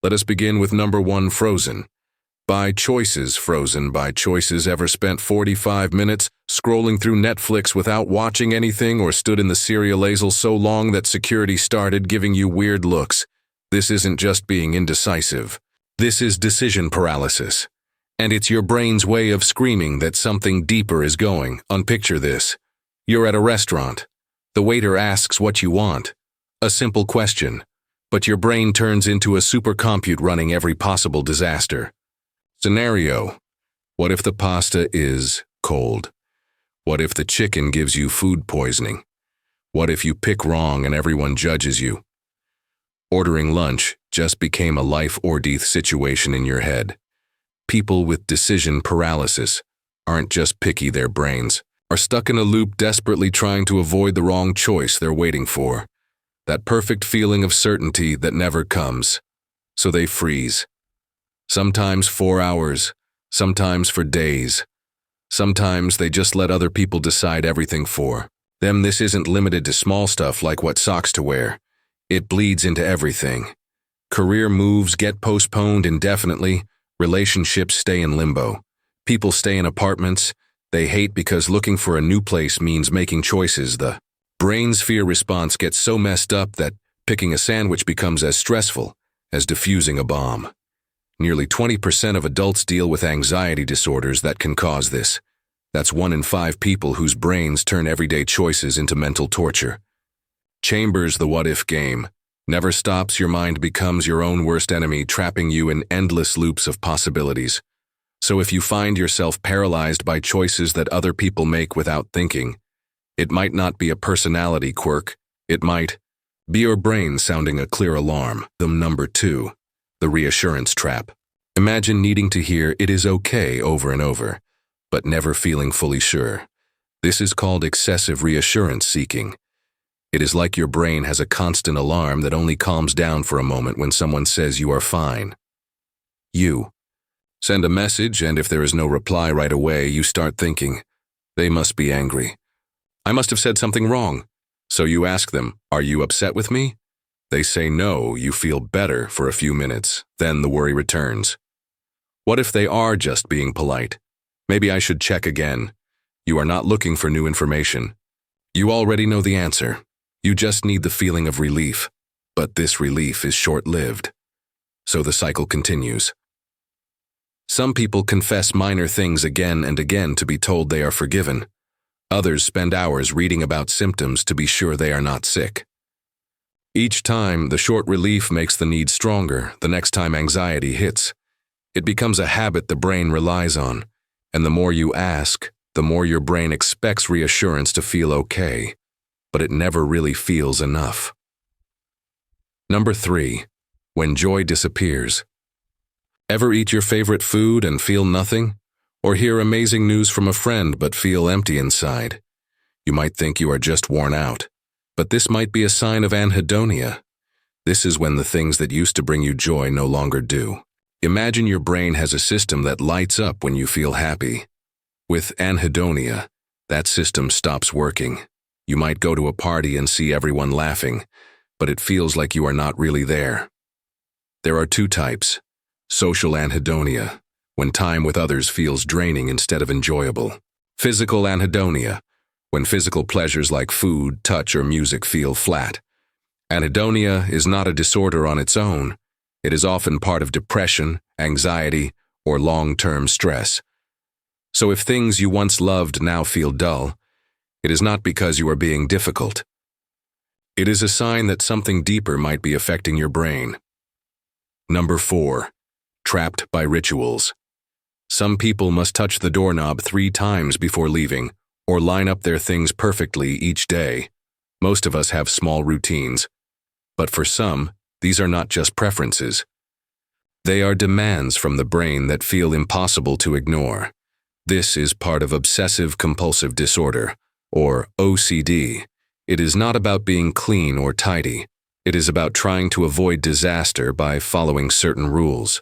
Let us begin with number 1, Frozen. By choices. Frozen by choices. Ever spent 45 minutes scrolling through Netflix without watching anything, or stood in the cereal aisle so long that security started giving you weird looks? This isn't just being indecisive. This is decision paralysis. And it's your brain's way of screaming that something deeper is going on. Picture this. You're at a restaurant. The waiter asks what you want. A simple question. But your brain turns into a supercompute running every possible disaster. Scenario. What if the pasta is cold? What if the chicken gives you food poisoning? What if you pick wrong and everyone judges you? Ordering lunch just became a life or death situation in your head. People with decision paralysis aren't just picky, their brains are stuck in a loop, desperately trying to avoid the wrong choice they're waiting for. That perfect feeling of certainty that never comes. So they freeze. Sometimes 4 hours, sometimes for days. Sometimes they just let other people decide everything for them. This isn't limited to small stuff like what socks to wear. It bleeds into everything. Career moves get postponed indefinitely. Relationships stay in limbo. People stay in apartments they hate because looking for a new place means making choices. The brain's fear response gets so messed up that picking a sandwich becomes as stressful as defusing a bomb. Nearly 20% of adults deal with anxiety disorders that can cause this. That's 1 in 5 people whose brains turn everyday choices into mental torture. Chambers, the what-if game, never stops. Your mind becomes your own worst enemy, trapping you in endless loops of possibilities. So if you find yourself paralyzed by choices that other people make without thinking, it might not be a personality quirk. It might be your brain sounding a clear alarm. Number 2. The reassurance trap. Imagine needing to hear "it is okay" over and over, but never feeling fully sure. This is called excessive reassurance seeking. It is like your brain has a constant alarm that only calms down for a moment when someone says you are fine. You send a message, and if there is no reply right away, you start thinking, they must be angry. I must have said something wrong. So you ask them, are you upset with me? They say no. You feel better for a few minutes. Then the worry returns. What if they are just being polite? Maybe I should check again. You are not looking for new information. You already know the answer. You just need the feeling of relief. But this relief is short-lived. So the cycle continues. Some people confess minor things again and again to be told they are forgiven. Others spend hours reading about symptoms to be sure they are not sick. Each time, the short relief makes the need stronger. The next time anxiety hits, it becomes a habit the brain relies on. And the more you ask, the more your brain expects reassurance to feel okay. But it never really feels enough. Number 3. When joy disappears. Ever eat your favorite food and feel nothing? Or hear amazing news from a friend but feel empty inside? You might think you are just worn out. But this might be a sign of anhedonia. This is when the things that used to bring you joy no longer do. Imagine your brain has a system that lights up when you feel happy. With anhedonia, that system stops working. You might go to a party and see everyone laughing, but it feels like you are not really there. There are 2 types. Social anhedonia, when time with others feels draining instead of enjoyable. Physical anhedonia, when physical pleasures like food, touch, or music feel flat. Anhedonia is not a disorder on its own. It is often part of depression, anxiety, or long-term stress. So if things you once loved now feel dull, it is not because you are being difficult. It is a sign that something deeper might be affecting your brain. Number 4. Trapped by rituals. Some people must touch the doorknob 3 times before leaving, or line up their things perfectly each day. Most of us have small routines. But for some, these are not just preferences. They are demands from the brain that feel impossible to ignore. This is part of obsessive-compulsive disorder, or OCD. It is not about being clean or tidy. It is about trying to avoid disaster by following certain rules.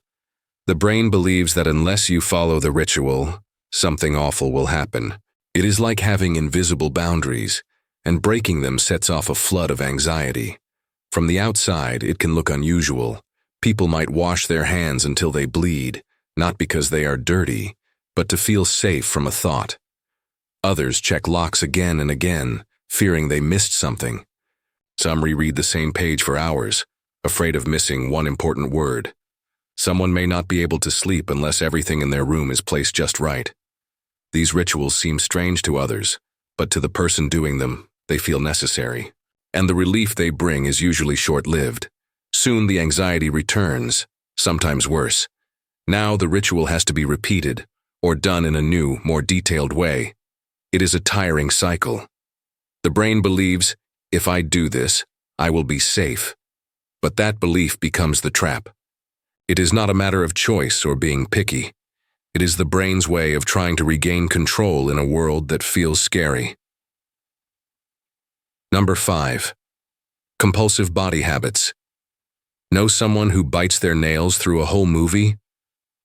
The brain believes that unless you follow the ritual, something awful will happen. It is like having invisible boundaries, and breaking them sets off a flood of anxiety. From the outside, it can look unusual, People might wash their hands until they bleed, not because they are dirty, but to feel safe from a thought. Others check locks again and again, fearing they missed something. Some reread the same page for hours, afraid of missing one important word. Someone may not be able to sleep unless everything in their room is placed just right. These rituals seem strange to others, but to the person doing them, they feel necessary. And the relief they bring is usually short-lived. Soon the anxiety returns, sometimes worse. Now the ritual has to be repeated, or done in a new, more detailed way. It is a tiring cycle. The brain believes, if I do this, I will be safe. But that belief becomes the trap. It is not a matter of choice or being picky. It is the brain's way of trying to regain control in a world that feels scary. Number 5. Compulsive body habits. Know someone who bites their nails through a whole movie?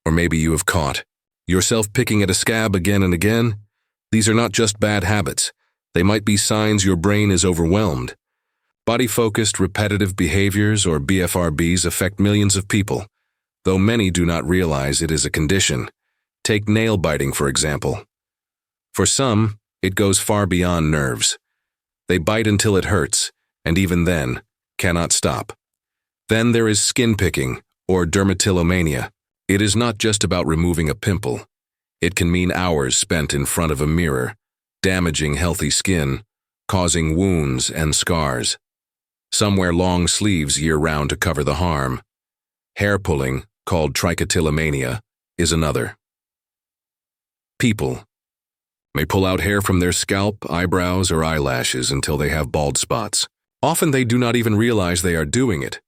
Or maybe you have caught yourself picking at a scab again and again? These are not just bad habits. They might be signs your brain is overwhelmed. Body-focused repetitive behaviors, or BFRBs, affect millions of people, though many do not realize it is a condition. Take nail biting, for example. For some, it goes far beyond nerves. They bite until it hurts, and even then, cannot stop. Then there is skin picking, or dermatillomania. It is not just about removing a pimple. It can mean hours spent in front of a mirror, damaging healthy skin, causing wounds and scars. Some wear long sleeves year-round to cover the harm. Hair pulling, called trichotillomania, is another. People may pull out hair from their scalp, eyebrows, or eyelashes until they have bald spots. Often they do not even realize they are doing it.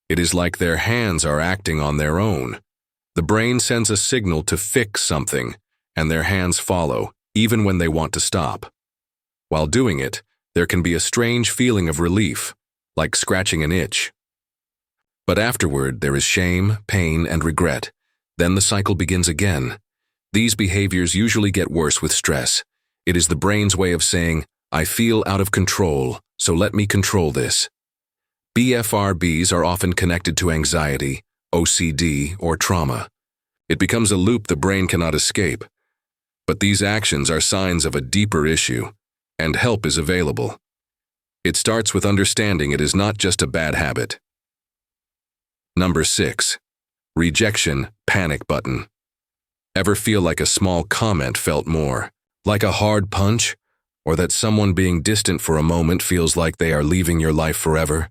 It is like their hands are acting on their own. The brain sends a signal to fix something, and their hands follow, even when they want to stop. While doing it, there can be a strange feeling of relief, like scratching an itch. But afterward, there is shame, pain, and regret. Then the cycle begins again. These behaviors usually get worse with stress. It is the brain's way of saying, I feel out of control, so let me control this. BFRBs are often connected to anxiety, OCD, or trauma. It becomes a loop the brain cannot escape. But these actions are signs of a deeper issue, and help is available. It starts with understanding it is not just a bad habit. Number 6. Rejection panic button. Ever feel like a small comment felt more like a hard punch, or that someone being distant for a moment feels like they are leaving your life forever?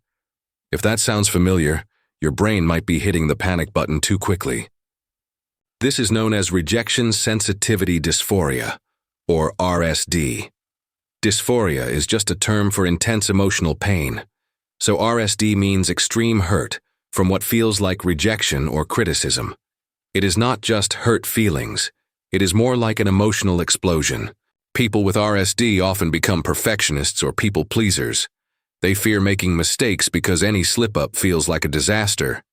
If that sounds familiar, your brain might be hitting the panic button too quickly. This is known as rejection sensitivity dysphoria, or RSD. Dysphoria is just a term for intense emotional pain, so RSD means extreme hurt from what feels like rejection or criticism. It is not just hurt feelings, it is more like an emotional explosion. People with RSD often become perfectionists or people pleasers. They fear making mistakes because any slip-up feels like a disaster.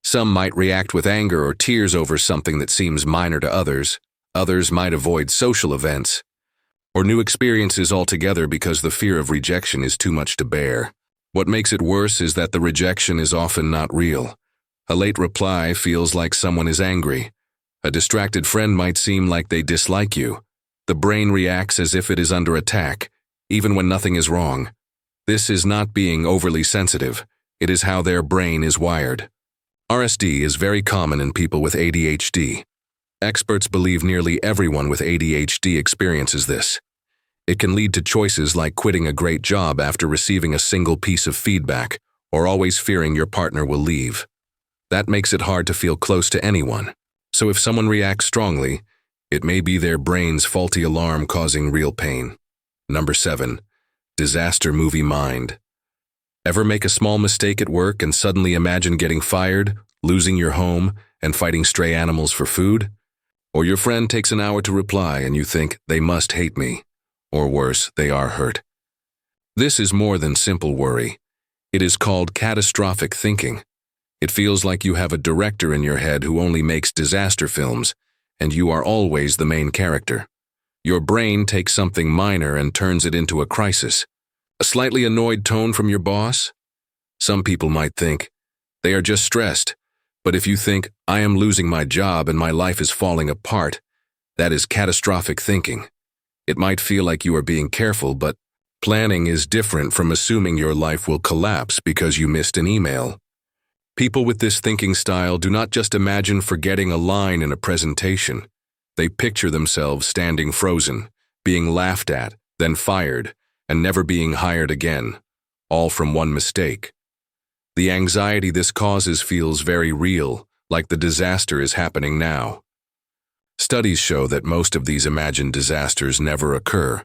Some might react with anger or tears over something that seems minor to others. Others might avoid social events or new experiences altogether because the fear of rejection is too much to bear. What makes it worse is that the rejection is often not real. A late reply feels like someone is angry. A distracted friend might seem like they dislike you. The brain reacts as if it is under attack, even when nothing is wrong. This is not being overly sensitive. It is how their brain is wired. RSD is very common in people with ADHD. Experts believe nearly everyone with ADHD experiences this. It can lead to choices like quitting a great job after receiving a single piece of feedback, or always fearing your partner will leave. That makes it hard to feel close to anyone. So if someone reacts strongly, it may be their brain's faulty alarm causing real pain. Number 7. Disaster movie mind. Ever make a small mistake at work and suddenly imagine getting fired, losing your home, and fighting stray animals for food? Or your friend takes an hour to reply and you think, they must hate me. Or worse, they are hurt. This is more than simple worry. It is called catastrophic thinking. It feels like you have a director in your head who only makes disaster films, and you are always the main character. Your brain takes something minor and turns it into a crisis. A slightly annoyed tone from your boss? Some people might think, they are just stressed. But if you think, I am losing my job and my life is falling apart, that is catastrophic thinking. It might feel like you are being careful, but planning is different from assuming your life will collapse because you missed an email. People with this thinking style do not just imagine forgetting a line in a presentation. They picture themselves standing frozen, being laughed at, then fired, and never being hired again, all from one mistake. The anxiety this causes feels very real, like the disaster is happening now. Studies show that most of these imagined disasters never occur,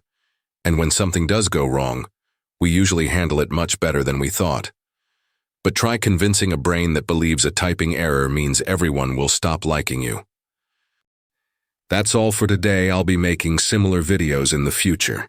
and when something does go wrong, we usually handle it much better than we thought. But try convincing a brain that believes a typing error means everyone will stop liking you. That's all for today. I'll be making similar videos in the future.